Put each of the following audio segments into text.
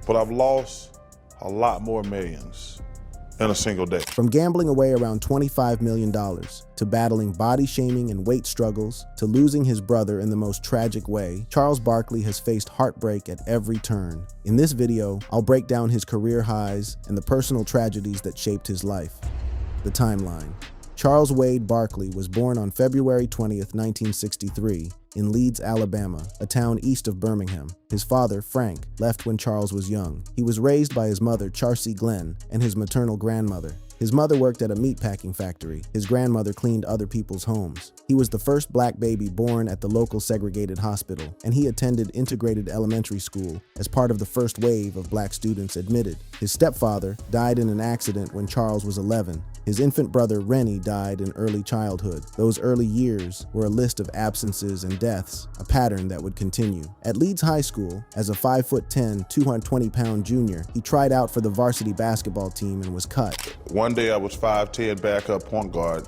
but I've lost a lot more millions in a single day. From gambling away around $25 million, to battling body shaming and weight struggles, to losing his brother in the most tragic way, Charles Barkley has faced heartbreak at every turn. In this video, I'll break down his career highs and the personal tragedies that shaped his life. The timeline. Charles Wade Barkley was born on February 20th, 1963, in Leeds, Alabama, a town east of Birmingham. His father, Frank, left when Charles was young. He was raised by his mother, Charcy Glenn, and his maternal grandmother. His mother worked at a meatpacking factory. His grandmother cleaned other people's homes. He was the first black baby born at the local segregated hospital, and he attended integrated elementary school as part of the first wave of black students admitted. His stepfather died in an accident when Charles was 11. His infant brother, Rennie, died in early childhood. Those early years were a list of absences and deaths, a pattern that would continue. At Leeds High School, as a 5'10", 220-pound junior, he tried out for the varsity basketball team and was cut. One day I was 5'10", backup point guard,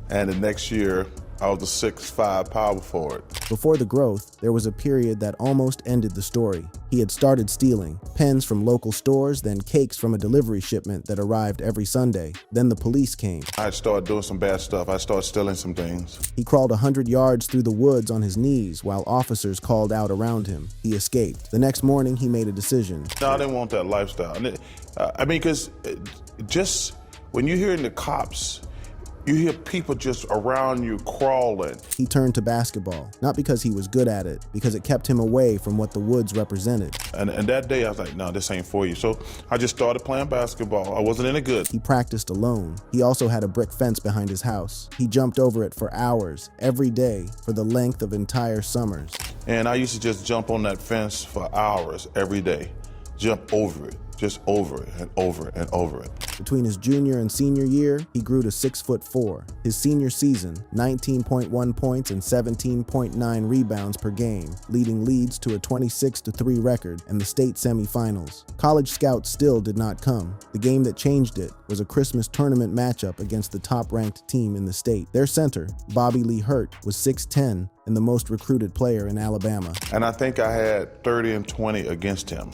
and the next year I was a 6'5" power forward. Before the growth, there was a period that almost ended the story. He had started stealing pens from local stores, then cakes from a delivery shipment that arrived every Sunday. Then the police came. I started doing some bad stuff. I started stealing some things. He crawled 100 yards through the woods on his knees while officers called out around him. He escaped. The next morning, he made a decision. No, I didn't want that lifestyle. Because just when you're hearing the cops, you hear people just around you crawling. He turned to basketball, not because he was good at it, because it kept him away from what the woods represented. And that day I was like, no, this ain't for you. So I just started playing basketball. I wasn't any good. He practiced alone. He also had a brick fence behind his house. He jumped over it for hours, every day, for the length of entire summers. And I used to just jump on that fence for hours every day. Jump over it. Just over it and over it and over it. Between his junior and senior year, he grew to 6'4". His senior season, 19.1 points and 17.9 rebounds per game, leading Leeds to a 26-3 record and the state semifinals. College scouts still did not come. The game that changed it was a Christmas tournament matchup against the top-ranked team in the state. Their center, Bobby Lee Hurt, was 6'10" and the most recruited player in Alabama. And I think I had 30 and 20 against him.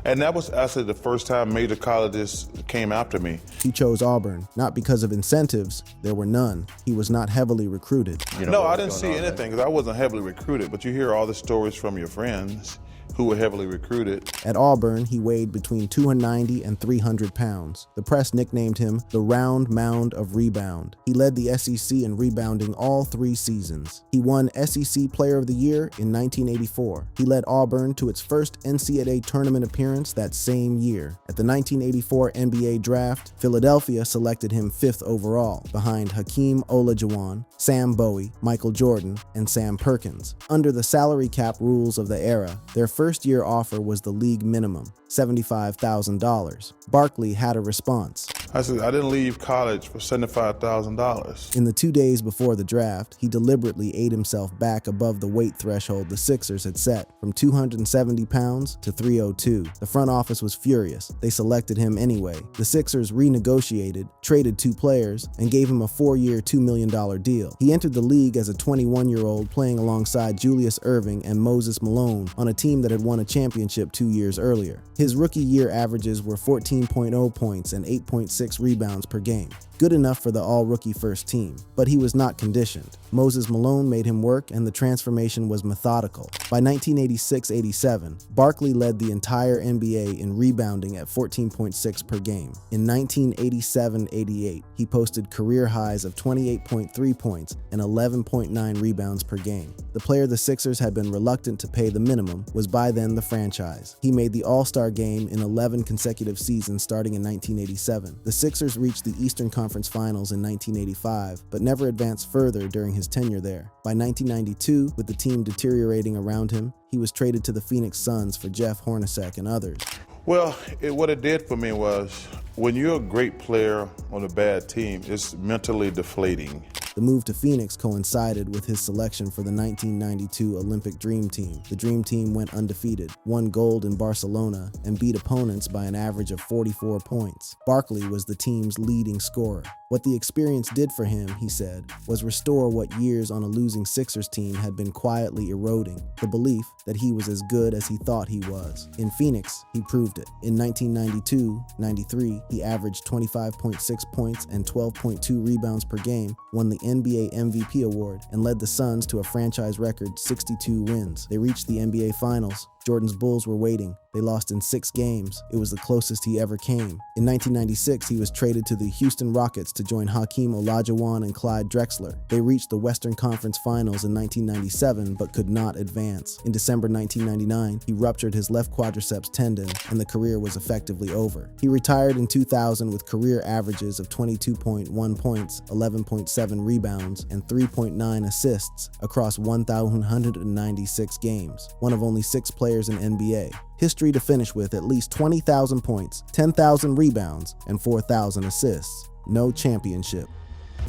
And that was actually the first time major colleges came after me. He chose Auburn, not because of incentives. There were none. He was not heavily recruited. No, I didn't see anything because I wasn't heavily recruited, but you hear all the stories from your friends who were heavily recruited. At Auburn, he weighed between 290 and 300 pounds. The press nicknamed him the Round Mound of Rebound. He led the SEC in rebounding all 3 seasons. He won SEC Player of the Year in 1984. He led Auburn to its first NCAA tournament appearance that same year. At the 1984 NBA Draft, Philadelphia selected him 5th overall, behind Hakeem Olajuwon, Sam Bowie, Michael Jordan, and Sam Perkins. Under the salary cap rules of the era, their first-year offer was the league minimum, $75,000. Barkley had a response. I said, I didn't leave college for $75,000. In the 2 days before the draft, he deliberately ate himself back above the weight threshold the Sixers had set, from 270 pounds to 302. The front office was furious. They selected him anyway. The Sixers renegotiated, traded 2 players, and gave him a 4-year, $2 million deal. He entered the league as a 21-year-old playing alongside Julius Erving and Moses Malone on a team that had won a championship 2 years earlier. His rookie year averages were 14.0 points and 8.6 rebounds per game. Good enough for the all-rookie first team, but he was not conditioned. Moses Malone made him work, and the transformation was methodical. By 1986-87, Barkley led the entire NBA in rebounding at 14.6 per game. In 1987-88, he posted career highs of 28.3 points and 11.9 rebounds per game. The player the Sixers had been reluctant to pay the minimum was by then the franchise. He made the All-Star game in 11 consecutive seasons starting in 1987. The Sixers reached the Eastern Conference Finals in 1985, but never advanced further during his tenure there. By 1992, with the team deteriorating around him, he was traded to the Phoenix Suns for Jeff Hornacek and others. Well, what it did for me was, when you're a great player on a bad team, it's mentally deflating. The move to Phoenix coincided with his selection for the 1992 Olympic Dream Team. The Dream Team went undefeated, won gold in Barcelona, and beat opponents by an average of 44 points. Barkley was the team's leading scorer. What the experience did for him, he said, was restore what years on a losing Sixers team had been quietly eroding, the belief that he was as good as he thought he was. In Phoenix, he proved it. In 1992-93, he averaged 25.6 points and 12.2 rebounds per game, won the NBA MVP award, and led the Suns to a franchise record 62 wins. They reached the NBA Finals. Jordan's Bulls were waiting. They lost in 6 games. It was the closest he ever came. In 1996, he was traded to the Houston Rockets to join Hakeem Olajuwon and Clyde Drexler. They reached the Western Conference Finals in 1997, but could not advance. In December 1999, he ruptured his left quadriceps tendon, and the career was effectively over. He retired in 2000 with career averages of 22.1 points, 11.7 rebounds, and 3.9 assists across 1,196 games, one of only 6 players in NBA. History to finish with at least 20,000 points, 10,000 rebounds, and 4,000 assists. No championship.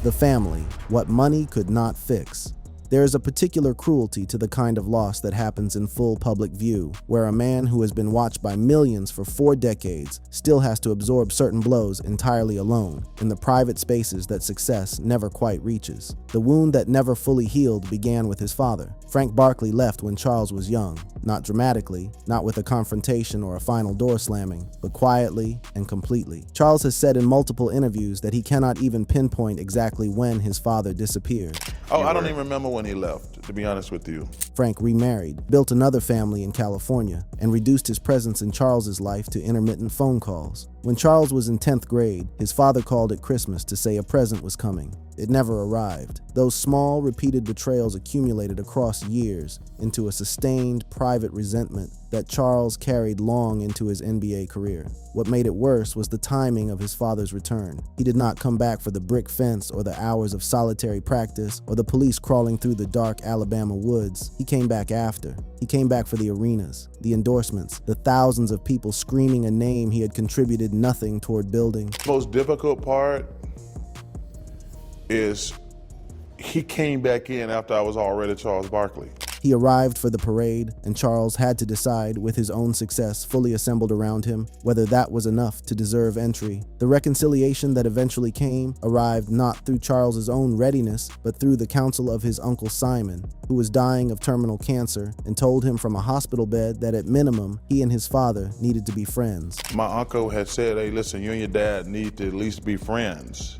The family, what money could not fix. There is a particular cruelty to the kind of loss that happens in full public view, where a man who has been watched by millions for 4 decades still has to absorb certain blows entirely alone, in the private spaces that success never quite reaches. The wound that never fully healed began with his father. Frank Barkley left when Charles was young, not dramatically, not with a confrontation or a final door slamming, but quietly and completely. Charles has said in multiple interviews that he cannot even pinpoint exactly when his father disappeared. I don't even remember when he left, to be honest with you. Frank remarried, built another family in California, and reduced his presence in Charles's life to intermittent phone calls. When Charles was in 10th grade, his father called at Christmas to say a present was coming. It never arrived. Those small, repeated betrayals accumulated across years into a sustained, private resentment that Charles carried long into his NBA career. What made it worse was the timing of his father's return. He did not come back for the brick fence or the hours of solitary practice or the police crawling through the dark Alabama woods. He came back after. He came back for the arenas, the endorsements, the thousands of people screaming a name he had contributed nothing toward building. The most difficult part is he came back in after I was already Charles Barkley. He arrived for the parade, and Charles had to decide, with his own success fully assembled around him, whether that was enough to deserve entry. The reconciliation that eventually came arrived not through Charles's own readiness, but through the counsel of his uncle Simon, who was dying of terminal cancer and told him from a hospital bed that at minimum, he and his father needed to be friends. My uncle had said, hey, listen, you and your dad need to at least be friends.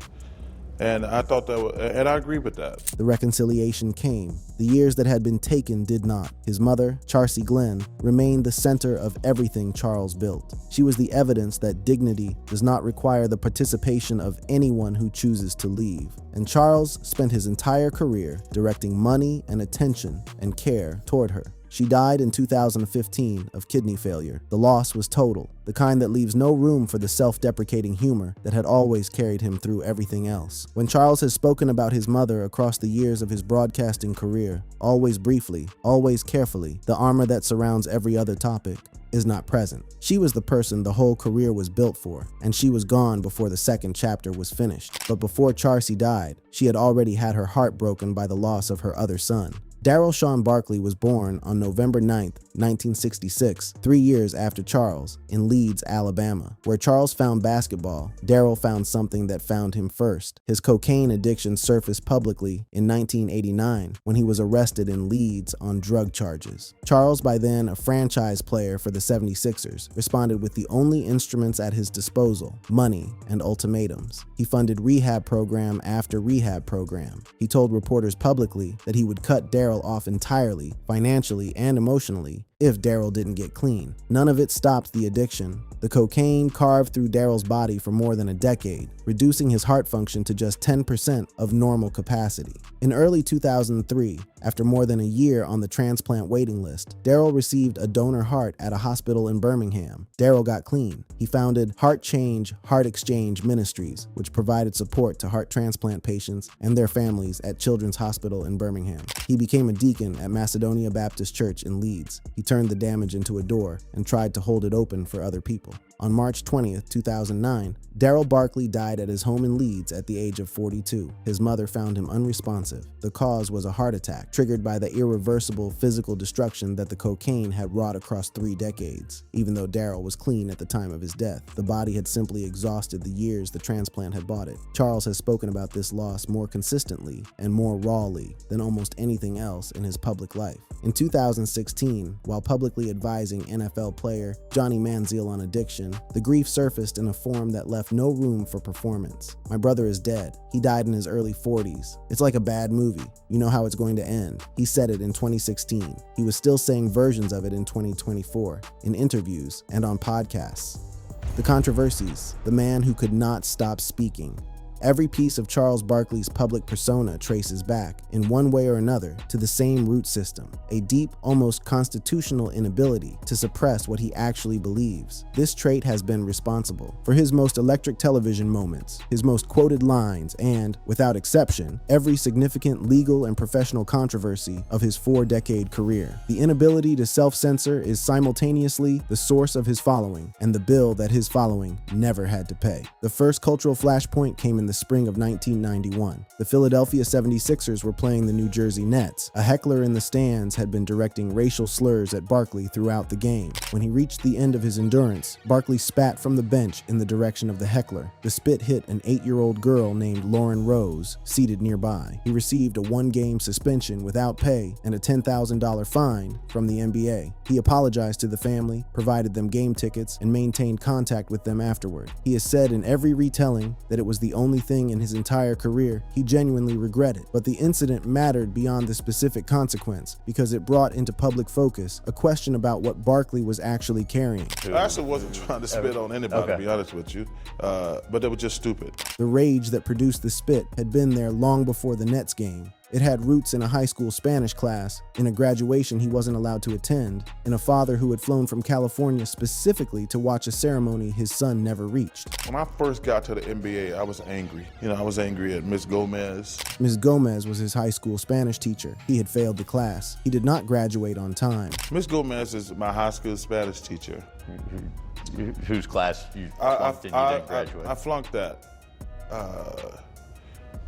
And I thought and I agree with that. The reconciliation came. The years that had been taken did not. His mother, Charcy Glenn, remained the center of everything Charles built. She was the evidence that dignity does not require the participation of anyone who chooses to leave. And Charles spent his entire career directing money and attention and care toward her. She died in 2015 of kidney failure. The loss was total, the kind that leaves no room for the self-deprecating humor that had always carried him through everything else. When Charles has spoken about his mother across the years of his broadcasting career, always briefly, always carefully, the armor that surrounds every other topic is not present. She was the person the whole career was built for, and she was gone before the second chapter was finished. But before Charcy died, she had already had her heart broken by the loss of her other son. Darryl Shawn Barkley was born on November 9th, 1966, 3 years after Charles, in Leeds, Alabama. Where Charles found basketball, Darryl found something that found him first. His cocaine addiction surfaced publicly in 1989 when he was arrested in Leeds on drug charges. Charles, by then a franchise player for the 76ers, responded with the only instruments at his disposal, money and ultimatums. He funded rehab program after rehab program. He told reporters publicly that he would cut Darryl off entirely, financially and emotionally, if Darryl didn't get clean. None of it stopped the addiction. The cocaine carved through Darryl's body for more than a decade, reducing his heart function to just 10% of normal capacity. In early 2003, after more than a year on the transplant waiting list, Darryl received a donor heart at a hospital in Birmingham. Darryl got clean. He founded Heart Change, Heart Exchange Ministries, which provided support to heart transplant patients and their families at Children's Hospital in Birmingham. He became a deacon at Macedonia Baptist Church in Leeds. He turned the damage into a door, and tried to hold it open for other people. On March 20th, 2009, Darryl Barkley died at his home in Leeds at the age of 42. His mother found him unresponsive. The cause was a heart attack, triggered by the irreversible physical destruction that the cocaine had wrought across 3 decades. Even though Darryl was clean at the time of his death, the body had simply exhausted the years the transplant had bought it. Charles has spoken about this loss more consistently and more rawly than almost anything else in his public life. In 2016, while publicly advising NFL player Johnny Manziel on addiction, the grief surfaced in a form that left no room for performance. "My brother is dead. He died in his early 40s. It's like a bad movie. You know how it's going to end." He said it in 2016. He was still saying versions of it in 2024, in interviews and on podcasts. The Controversies, the man who could not stop speaking. Every piece of Charles Barkley's public persona traces back, in one way or another, to the same root system, a deep, almost constitutional inability to suppress what he actually believes. This trait has been responsible for his most electric television moments, his most quoted lines, and, without exception, every significant legal and professional controversy of his 4-decade career. The inability to self-censor is simultaneously the source of his following and the bill that his following never had to pay. The first cultural flashpoint came in the spring of 1991. The Philadelphia 76ers were playing the New Jersey Nets. A heckler in the stands had been directing racial slurs at Barkley throughout the game. When he reached the end of his endurance, Barkley spat from the bench in the direction of the heckler. The spit hit an 8-year-old girl named Lauren Rose, seated nearby. He received a 1-game suspension without pay and a $10,000 fine from the NBA. He apologized to the family, provided them game tickets, and maintained contact with them afterward. He has said in every retelling that it was the only thing in his entire career he genuinely regretted. But the incident mattered beyond the specific consequence because it brought into public focus a question about what Barkley was actually carrying. I actually wasn't trying to spit on anybody, to be honest with you, but it was just stupid. The rage that produced the spit had been there long before the Nets game. It had roots in a high school Spanish class, in a graduation he wasn't allowed to attend, in a father who had flown from California specifically to watch a ceremony his son never reached. When I first got to the NBA, I was angry. I was angry at Miss Gomez. Ms. Gomez was his high school Spanish teacher. He had failed the class. He did not graduate on time. Miss Gomez is my high school Spanish teacher. Whose class you flunked and you didn't graduate? I flunked that.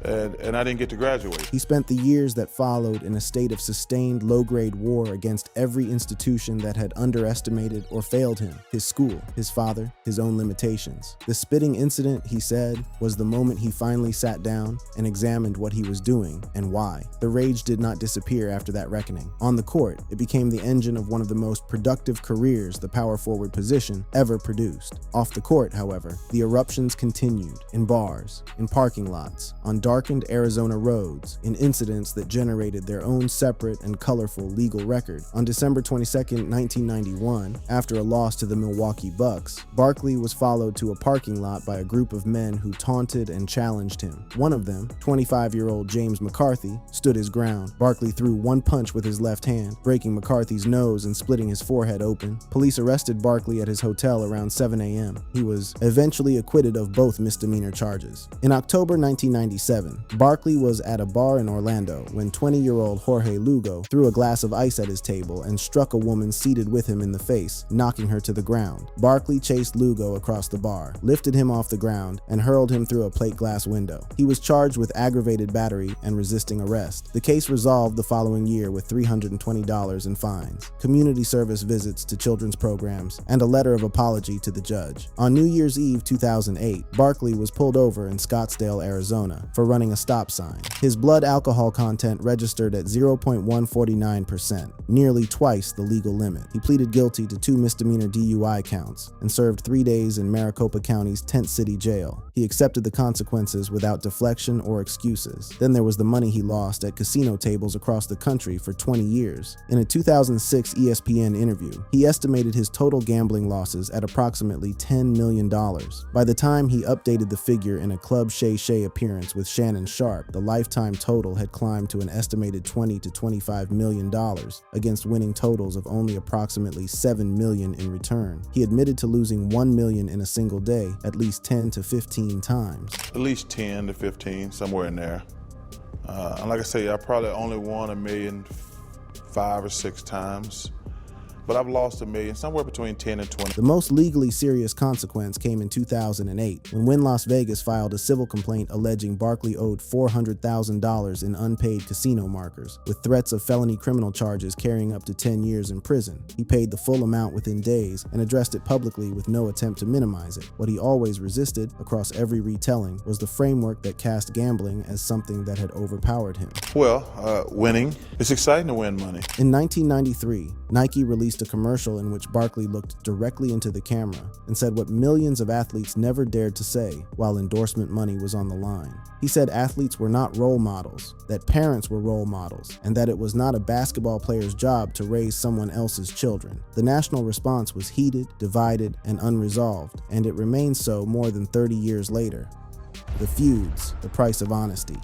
And I didn't get to graduate. He spent the years that followed in a state of sustained low-grade war against every institution that had underestimated or failed him, his school, his father, his own limitations. The spitting incident, he said, was the moment he finally sat down and examined what he was doing and why. The rage did not disappear after that reckoning. On the court, it became the engine of one of the most productive careers the power forward position ever produced. Off the court, however, the eruptions continued, in bars, in parking lots, on darkened Arizona roads, in incidents that generated their own separate and colorful legal record. On December 22, 1991, after a loss to the Milwaukee Bucks, Barkley was followed to a parking lot by a group of men who taunted and challenged him. One of them, 25-year-old James McCarthy, stood his ground. Barkley threw one punch with his left hand, breaking McCarthy's nose and splitting his forehead open. Police arrested Barkley at his hotel around 7 a.m. He was eventually acquitted of both misdemeanor charges. In October 1997, Barkley was at a bar in Orlando when 20-year-old Jorge Lugo threw a glass of ice at his table and struck a woman seated with him in the face, knocking her to the ground. Barkley chased Lugo across the bar, lifted him off the ground, and hurled him through a plate glass window. He was charged with aggravated battery and resisting arrest. The case resolved the following year with $320 in fines, community service visits to children's programs, and a letter of apology to the judge. On New Year's Eve 2008, Barkley was pulled over in Scottsdale, Arizona, for running a stop sign. His blood alcohol content registered at 0.149%, nearly twice the legal limit. He pleaded guilty to 2 misdemeanor DUI counts and served 3 days in Maricopa County's Tent City Jail. He accepted the consequences without deflection or excuses. Then there was the money he lost at casino tables across the country for 20 years. In a 2006 ESPN interview, he estimated his total gambling losses at approximately $10 million. By the time he updated the figure in a Club Shay Shay appearance with Shannon Sharp, the lifetime total had climbed to an estimated $20 to $25 million against winning totals of only approximately $7 million in return. He admitted to losing $1 million in a single day at least 10 to 15 times. At least 10 to 15, somewhere in there. And like I say, I probably only won $1 million 5 or 6 times. but I've lost $1 million, somewhere between 10 and 20. The most legally serious consequence came in 2008, when Wynn Las Vegas filed a civil complaint alleging Barkley owed $400,000 in unpaid casino markers, with threats of felony criminal charges carrying up to 10 years in prison. He paid the full amount within days and addressed it publicly with no attempt to minimize it. What he always resisted, across every retelling, was the framework that cast gambling as something that had overpowered him. Well, winning. It's exciting to win money. In 1993, Nike released a commercial in which Barkley looked directly into the camera and said what millions of athletes never dared to say while endorsement money was on the line. He said athletes were not role models, that parents were role models, and that it was not a basketball player's job to raise someone else's children. The national response was heated, divided, and unresolved, and it remains so more than 30 years later. The Feuds, the price of honesty.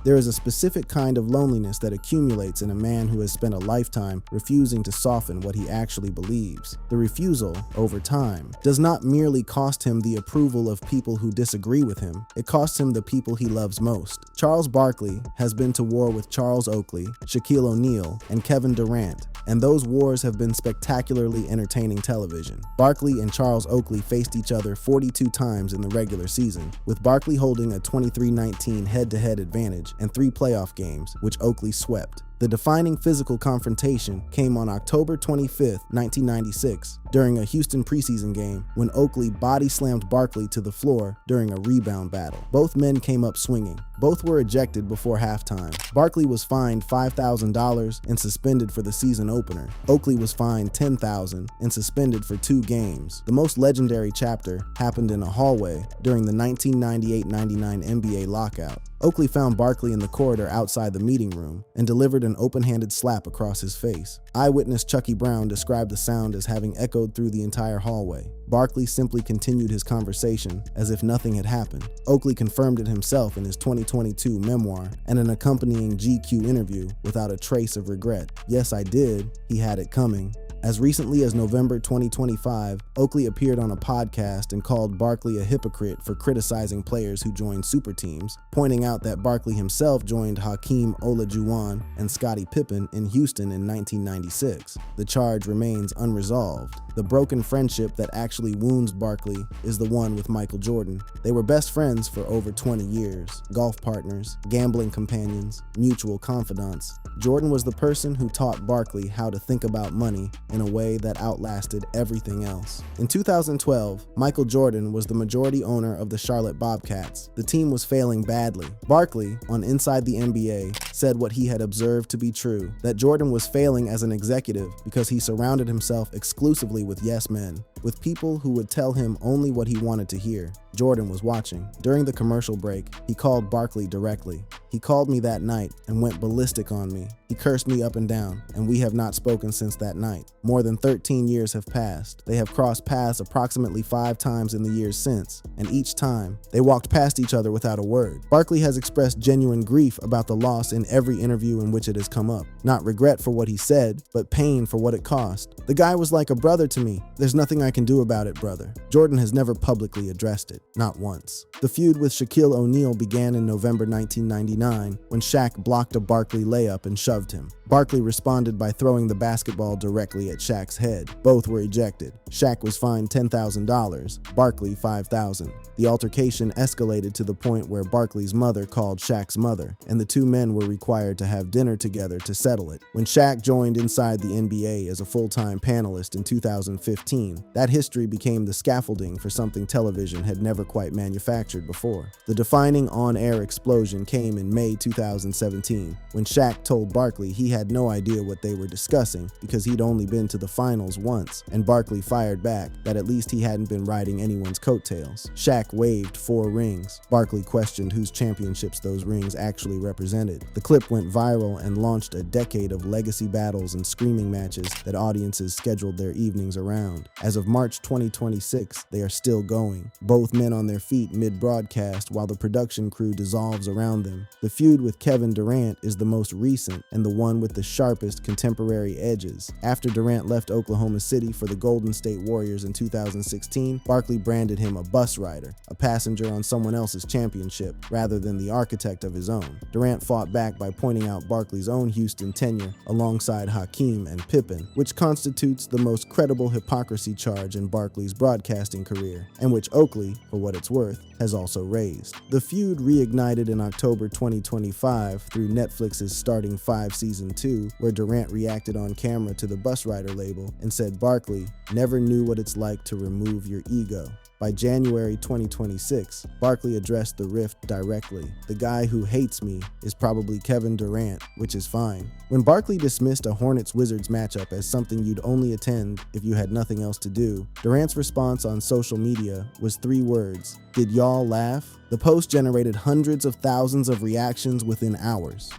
There is a specific kind of loneliness that accumulates in a man who has spent a lifetime refusing to soften what he actually believes. The refusal, over time, does not merely cost him the approval of people who disagree with him, it costs him the people he loves most. Charles Barkley has been to war with Charles Oakley, Shaquille O'Neal, and Kevin Durant, and those wars have been spectacularly entertaining television. Barkley and Charles Oakley faced each other 42 times in the regular season, with Barkley holding a 23-19 head-to-head advantage and 3 playoff games, which Oakley swept. The defining physical confrontation came on October 25, 1996, during a Houston preseason game when Oakley body slammed Barkley to the floor during a rebound battle. Both men came up swinging. Both were ejected before halftime. Barkley was fined $5,000 and suspended for the season opener. Oakley was fined $10,000 and suspended for 2 games. The most legendary chapter happened in a hallway during the 1998-99 NBA lockout. Oakley found Barkley in the corridor outside the meeting room and delivered an open-handed slap across his face. Eyewitness Chucky Brown described the sound as having echoed through the entire hallway. Barkley simply continued his conversation as if nothing had happened. Oakley confirmed it himself in his 2022 memoir and an accompanying GQ interview without a trace of regret. "Yes, I did. He had it coming." As recently as November 2025, Oakley appeared on a podcast and called Barkley a hypocrite for criticizing players who joined super teams, pointing out that Barkley himself joined Hakeem Olajuwon and Scottie Pippen in Houston in 1996. The charge remains unresolved. The broken friendship that actually wounds Barkley is the one with Michael Jordan. They were best friends for over 20 years, golf partners, gambling companions, mutual confidants. Jordan was the person who taught Barkley how to think about money in a way that outlasted everything else. In 2012, Michael Jordan was the majority owner of the Charlotte Bobcats. The team was failing badly. Barkley, on Inside the NBA, said what he had observed to be true, that Jordan was failing as an executive because he surrounded himself exclusively with yes men, with people who would tell him only what he wanted to hear. Jordan was watching. During the commercial break, he called Barkley directly. "He called me that night and went ballistic on me. He cursed me up and down, and we have not spoken since that night. More than 13 years have passed. They have crossed paths approximately 5 times in the years since, and each time, they walked past each other without a word." Barkley has expressed genuine grief about the loss in every interview in which it has come up. Not regret for what he said, but pain for what it cost. "The guy was like a brother to me. There's nothing I can do about it, brother." Jordan has never publicly addressed it. Not once. The feud with Shaquille O'Neal began in November 1999 when Shaq blocked a Barkley layup and shoved him. Barkley responded by throwing the basketball directly at Shaq's head. Both were ejected. Shaq was fined $10,000, Barkley $5,000. The altercation escalated to the point where Barkley's mother called Shaq's mother, and the 2 men were required to have dinner together to settle it. When Shaq joined Inside the NBA as a full-time panelist in 2015, that history became the scaffolding for something television had never quite manufactured before. The defining on-air explosion came in May 2017, when Shaq told Barkley he had no idea what they were discussing because he'd only been to the finals once, and Barkley fired back that at least he hadn't been riding anyone's coattails. Shaq waved 4 rings. Barkley questioned whose championships those rings actually represented. The clip went viral and launched a decade of legacy battles and screaming matches that audiences scheduled their evenings around. As of March 2026, they are still going. Both men on their feet mid-broadcast while the production crew dissolves around them. The feud with Kevin Durant is the most recent and the one with the sharpest contemporary edges. After Durant left Oklahoma City for the Golden State Warriors in 2016, Barkley branded him a bus rider, a passenger on someone else's championship, rather than the architect of his own. Durant fought back by pointing out Barkley's own Houston tenure alongside Hakeem and Pippen, which constitutes the most credible hypocrisy charge in Barkley's broadcasting career, and which Oakley, for what it's worth, has also raised. The feud reignited in October 2025 through Netflix's Starting 5 Season 2, where Durant reacted on camera to the bus rider label and said Barkley never knew what it's like to remove your ego. By January 2026, Barkley addressed the rift directly. The guy who hates me is probably Kevin Durant, which is fine. When Barkley dismissed a Hornets-Wizards matchup as something you'd only attend if you had nothing else to do, Durant's response on social media was 3 words: "Did y'all laugh?" The post generated hundreds of thousands of reactions within hours.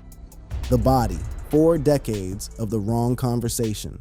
The body, 4 decades of the wrong conversation.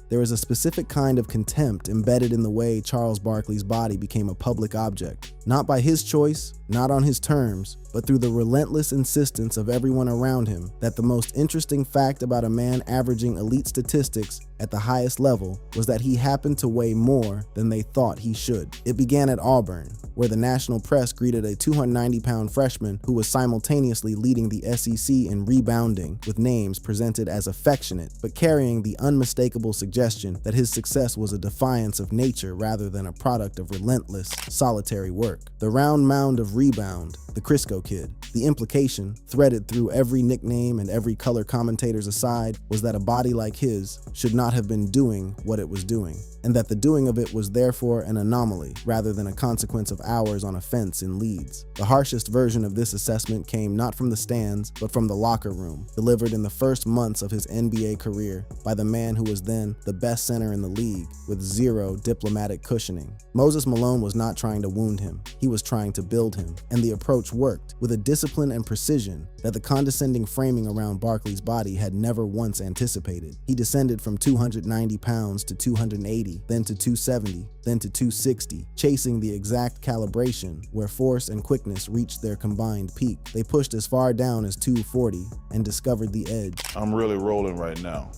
There is a specific kind of contempt embedded in the way Charles Barkley's body became a public object. Not by his choice, not on his terms, but through the relentless insistence of everyone around him that the most interesting fact about a man averaging elite statistics at the highest level was that he happened to weigh more than they thought he should. It began at Auburn, where the national press greeted a 290-pound freshman who was simultaneously leading the SEC in rebounding, with names presented as affectionate, but carrying the unmistakable suggestion that his success was a defiance of nature rather than a product of relentless, solitary work. The round mound of rebound, the Crisco Kid. The implication, threaded through every nickname and every color commentator's aside, was that a body like his should not have been doing what it was doing, and that the doing of it was therefore an anomaly rather than a consequence of hours on a fence in Leeds. The harshest version of this assessment came not from the stands, but from the locker room, delivered in the first months of his NBA career by the man who was then the best center in the league, with 0 diplomatic cushioning. Moses Malone was not trying to wound him, he was trying to build him, and the approach worked, with a discipline and precision that the condescending framing around Barkley's body had never once anticipated. He descended from 290 pounds to 280, then to 270, then to 260, chasing the exact calibration where force and quickness reached their combined peak. They pushed as far down as 240 and discovered the edge. I'm really rolling right now.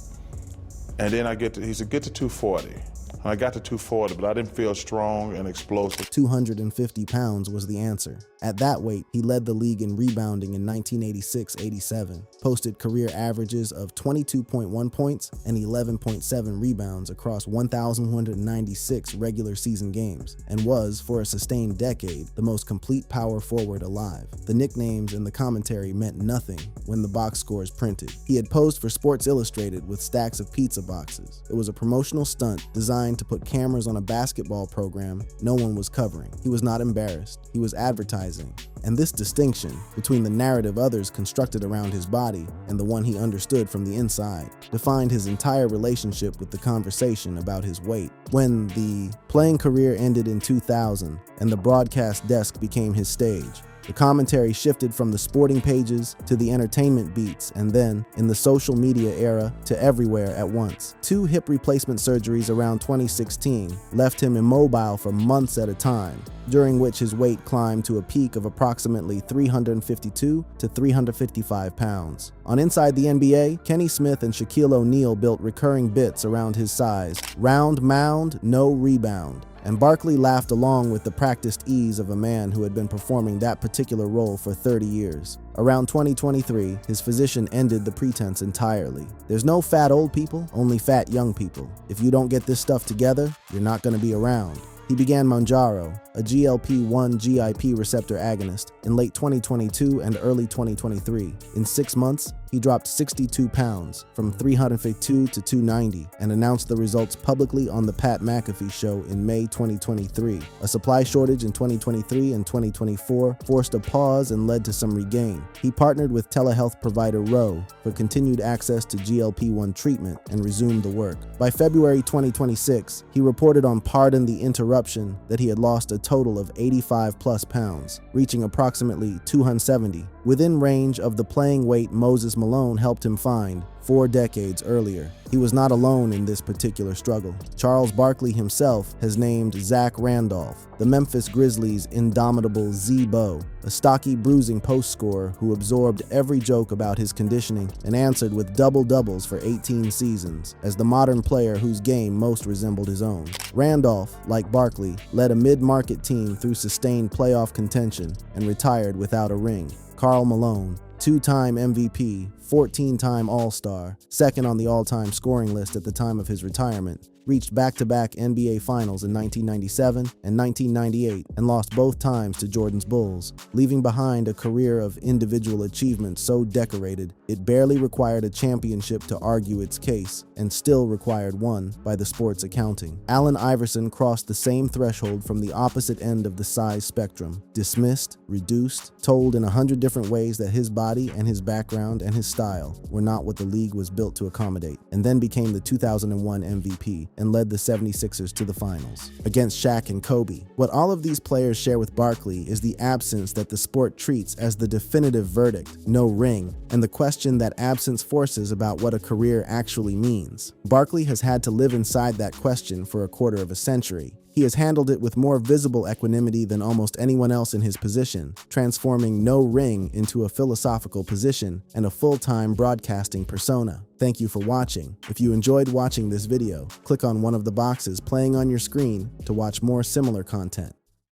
And then he said, get to 240. And I got to 240, but I didn't feel strong and explosive. 250 pounds was the answer. At that weight, he led the league in rebounding in 1986-87, posted career averages of 22.1 points and 11.7 rebounds across 1,196 regular season games, and was, for a sustained decade, the most complete power forward alive. The nicknames and the commentary meant nothing when the box scores printed. He had posed for Sports Illustrated with stacks of pizza boxes. It was a promotional stunt designed to put cameras on a basketball program no one was covering. He was not embarrassed. He was advertising. And this distinction between the narrative others constructed around his body and the one he understood from the inside defined his entire relationship with the conversation about his weight. When the playing career ended in 2000 and the broadcast desk became his stage, the commentary shifted from the sporting pages to the entertainment beats, and then, in the social media era, to everywhere at once. 2 hip replacement surgeries around 2016 left him immobile for months at a time, during which his weight climbed to a peak of approximately 352 to 355 pounds. On Inside the NBA, Kenny Smith and Shaquille O'Neal built recurring bits around his size: round mound, no rebound. And Barkley laughed along with the practiced ease of a man who had been performing that particular role for 30 years. Around 2023, his physician ended the pretense entirely. There's no fat old people, only fat young people. If you don't get this stuff together, you're not going to be around. He began Mounjaro, a GLP-1 GIP receptor agonist, in late 2022 and early 2023. In 6 months, he dropped 62 pounds, from 352 to 290, and announced the results publicly on The Pat McAfee Show in May 2023. A supply shortage in 2023 and 2024 forced a pause and led to some regain. He partnered with telehealth provider Ro for continued access to GLP-1 treatment and resumed the work. By February 2026, he reported on Pardon the Interruption that he had lost a total of 85 plus pounds, reaching approximately 270 within range of the playing weight Moses Malone helped him find 4 decades earlier. He was not alone in this particular struggle. Charles Barkley himself has named Zach Randolph, the Memphis Grizzlies' indomitable Z-Bo, a stocky, bruising post scorer who absorbed every joke about his conditioning and answered with double-doubles for 18 seasons, as the modern player whose game most resembled his own. Randolph, like Barkley, led a mid-market team through sustained playoff contention and retired without a ring. Karl Malone, 2-time MVP, 14-time All-Star, second on the all-time scoring list at the time of his retirement, reached back-to-back NBA Finals in 1997 and 1998 and lost both times to Jordan's Bulls, leaving behind a career of individual achievement so decorated it barely required a championship to argue its case, and still required one by the sport's accounting. Allen Iverson crossed the same threshold from the opposite end of the size spectrum, dismissed, reduced, told in 100 different ways that his body and his background and his style were not what the league was built to accommodate, and then became the 2001 MVP and led the 76ers to the finals against Shaq and Kobe. What all of these players share with Barkley is the absence that the sport treats as the definitive verdict, no ring, and the question that absence forces about what a career actually means. Barkley has had to live inside that question for a quarter of a century. He has handled it with more visible equanimity than almost anyone else in his position, transforming no ring into a philosophical position and a full-time broadcasting persona. Thank you for watching. If you enjoyed watching this video, click on one of the boxes playing on your screen to watch more similar content.